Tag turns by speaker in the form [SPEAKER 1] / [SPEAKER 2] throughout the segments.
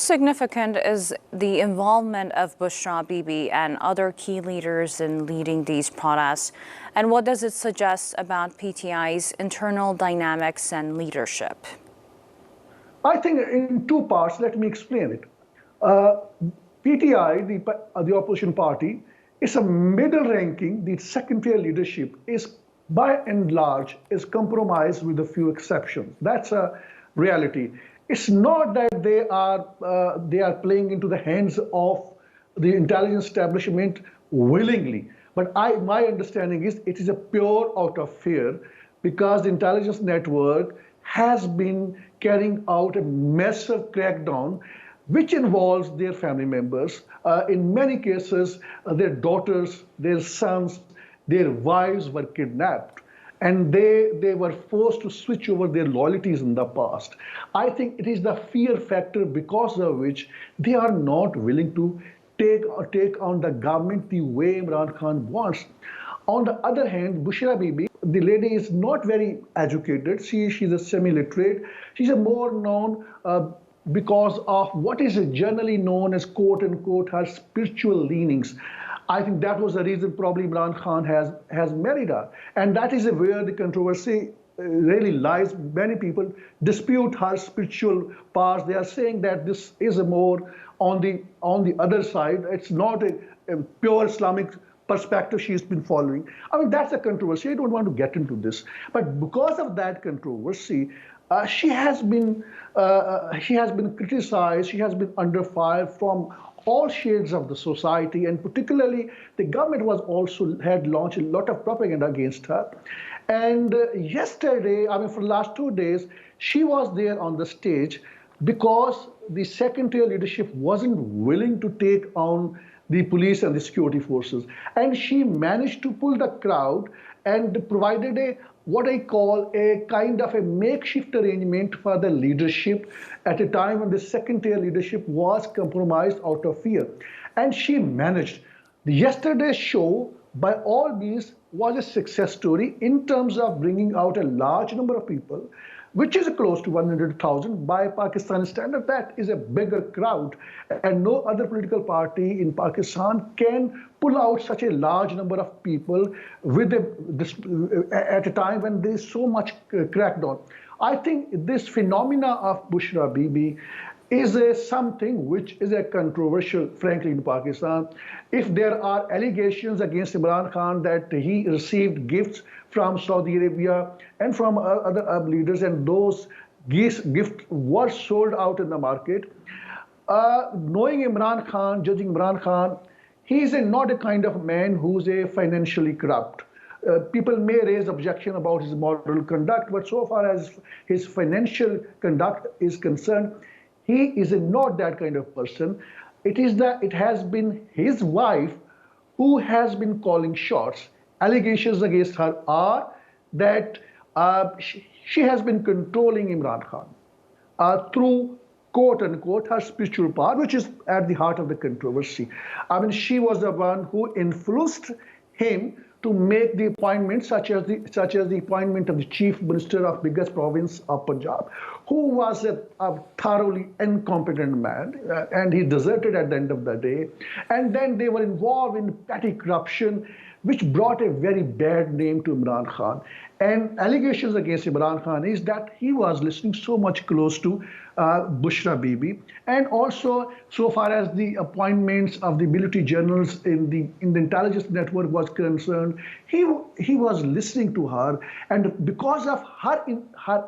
[SPEAKER 1] significant is the involvement of Bushra Bibi and other key leaders in leading these protests? And what does it suggest about PTI's internal dynamics and leadership?
[SPEAKER 2] I think in two parts, let me explain it. PTI, the opposition party, is a middle ranking. The second-tier leadership is, by and large, is compromised with a few exceptions. That's a reality. It's not that they are playing into the hands of the intelligence establishment willingly, but my understanding is it is a pure out of fear, because the intelligence network has been carrying out a massive crackdown which involves their family members. In many cases, their daughters, their sons, their wives were kidnapped, and they were forced to switch over their loyalties in the past. I think it is the fear factor because of which they are not willing to take on the government the way Imran Khan wants. On the other hand, Bushra Bibi, the lady is not very educated. She's a semi-literate. She's a more known because of what is generally known as, quote unquote, her spiritual leanings. I think that was the reason probably Imran Khan has married her. And that is where the controversy really lies. Many people dispute her spiritual past. They are saying that this is a more on the other side. It's not a pure Islamic perspective she's been following. I mean, that's a controversy. I don't want to get into this. But because of that controversy, she has been criticized. She has been under fire from all shades of the society, and particularly the government had launched a lot of propaganda against her. And yesterday, I mean, for the last 2 days, she was there on the stage because the second-tier leadership wasn't willing to take on the police and the security forces. And she managed to pull the crowd and provided what I call a kind of a makeshift arrangement for the leadership at a time when the second-tier leadership was compromised out of fear. And she managed. Yesterday's show, by all means, was a success story in terms of bringing out a large number of people, which is close to 100,000 by Pakistani standard. That is a bigger crowd, and no other political party in Pakistan can pull out such a large number of people at a time when there is so much crackdown. I think this phenomena of Bushra Bibi is something which is a controversial, frankly, in Pakistan. If there are allegations against Imran Khan that he received gifts from Saudi Arabia and from other Arab leaders, and those gifts were sold out in the market, knowing Imran Khan, judging Imran Khan, he is not a kind of man who's financially corrupt. People may raise objection about his moral conduct, but so far as his financial conduct is concerned, he is not that kind of person. It has been his wife who has been calling shots. Allegations against her are that she has been controlling Imran Khan through, quote unquote, her spiritual power, which is at the heart of the controversy. I mean, she was the one who influenced him to make the appointments, such as the appointment of the chief minister of biggest province of Punjab, who was a thoroughly incompetent man, and he deserted at the end of the day. And then they were involved in petty corruption, which brought a very bad name to Imran Khan. And allegations against Imran Khan is that he was listening so much close to Bushra Bibi, and also so far as the appointments of the military generals in the intelligence network was concerned, he was listening to her, and because of her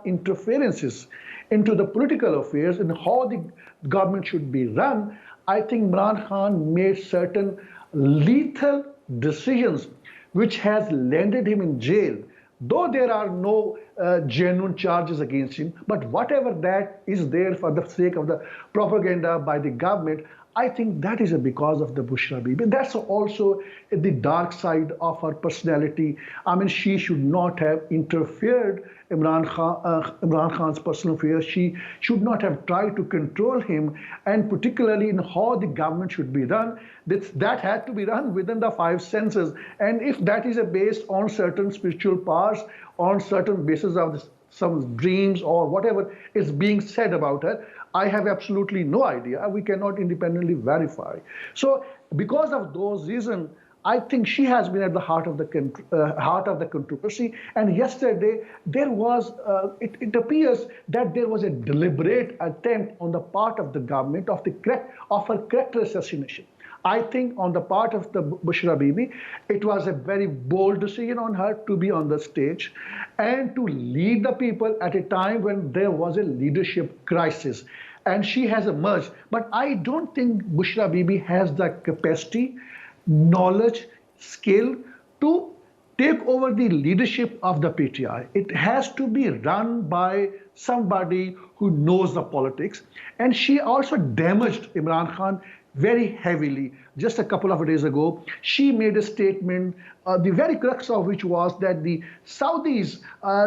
[SPEAKER 2] interferences into the political affairs and how the government should be run, I think Imran Khan made certain lethal decisions which has landed him in jail. Though there are no genuine charges against him, but whatever that is there for the sake of the propaganda by the government, I think that is because of the Bushra Bibi. That's also the dark side of her personality. I mean, she should not have interfered Imran Khan's personal affairs. She should not have tried to control him, and particularly in how the government should be run. That had to be run within the 5 senses. And if that is based on certain spiritual powers, on certain basis of some dreams or whatever is being said about her. I have absolutely no idea. We cannot independently verify. So because of those reasons, I think she has been at the heart of the controversy. And yesterday, there was, it appears that there was a deliberate attempt on the part of the government of her character assassination. I think on the part of the Bushra Bibi, it was a very bold decision on her to be on the stage and to lead the people at a time when there was a leadership crisis. And she has emerged. But I don't think Bushra Bibi has the capacity, knowledge, skill to take over the leadership of the PTI. It has to be run by somebody who knows the politics. And she also damaged Imran Khan very heavily. Just a couple of days ago, she made a statement, the very crux of which was that the Saudis,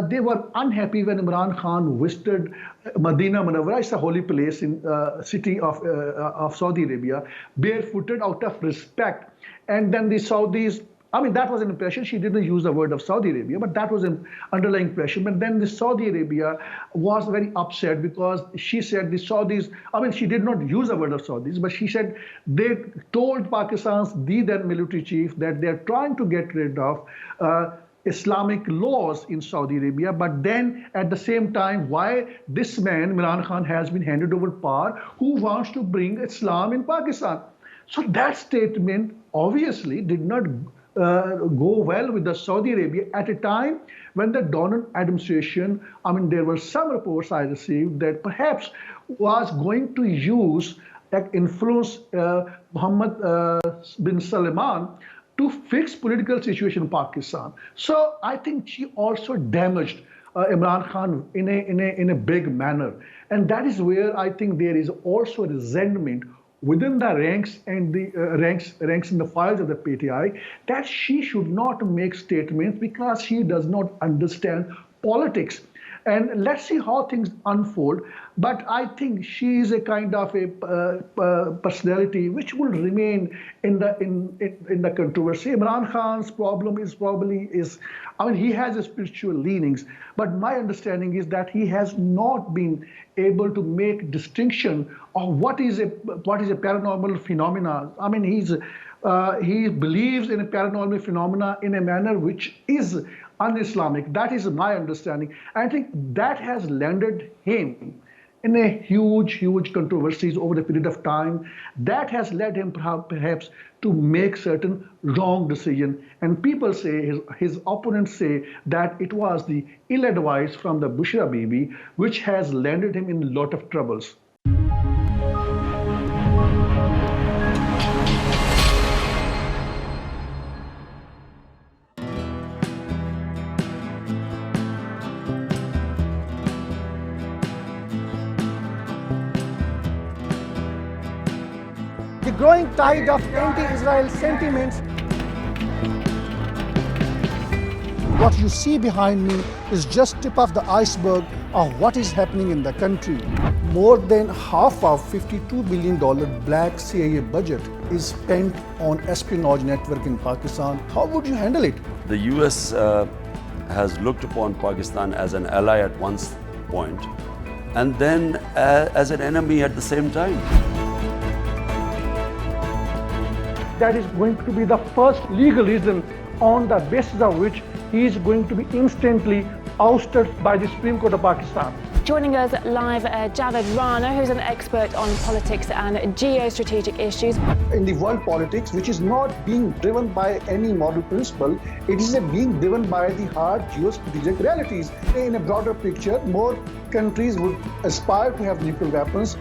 [SPEAKER 2] they were unhappy when Imran Khan visited Medina Munawwara, it's a holy place in city of Saudi Arabia, barefooted out of respect. And then the Saudis, I mean, that was an impression. She didn't use the word of Saudi Arabia, but that was an underlying impression. But then the Saudi Arabia was very upset because she said the Saudis, I mean, she did not use the word of Saudis, but she said they told Pakistan's the then military chief that they're trying to get rid of Islamic laws in Saudi Arabia. But then at the same time, why this man, Imran Khan, has been handed over power, who wants to bring Islam in Pakistan. So that statement obviously did not go well with the Saudi Arabia at a time when the Donald administration, I mean, there were some reports I received that perhaps was going to use that influence Mohammed bin Salman to fix political situation in Pakistan. So I think she also damaged Imran Khan in a big manner. And that is where I think there is also resentment within the ranks and the ranks in the files of the PTI that she should not make statements because she does not understand politics. And let's see how things unfold. But I think she is a kind of a personality which will remain in the controversy. Imran Khan's problem is I mean, he has a spiritual leanings, but my understanding is that he has not been able to make distinction of what is a paranormal phenomena. I mean, he believes in a paranormal phenomena in a manner which is un-Islamic. That is my understanding. I think that has landed him in a huge controversies over the period of time. That has led him perhaps to make certain wrong decision. And people say, his opponents say that it was the ill advice from the Bushra Bibi which has landed him in a lot of troubles.
[SPEAKER 3] The growing tide of anti-Israel sentiments. What you see behind me is just tip of the iceberg of what is happening in the country. More than half of $52 billion black CIA budget is spent on espionage network in Pakistan. How would you handle it?
[SPEAKER 4] The US has looked upon Pakistan as an ally at one point and then as an enemy at the same time.
[SPEAKER 2] That is going to be the first legal reason on the basis of which he is going to be instantly ousted by the Supreme Court of Pakistan.
[SPEAKER 5] Joining us live, Javed Rana, who's an expert on politics and geostrategic issues.
[SPEAKER 3] In the world politics, which is not being driven by any moral principle, it is being driven by the hard geostrategic realities. In a broader picture, more countries would aspire to have nuclear weapons.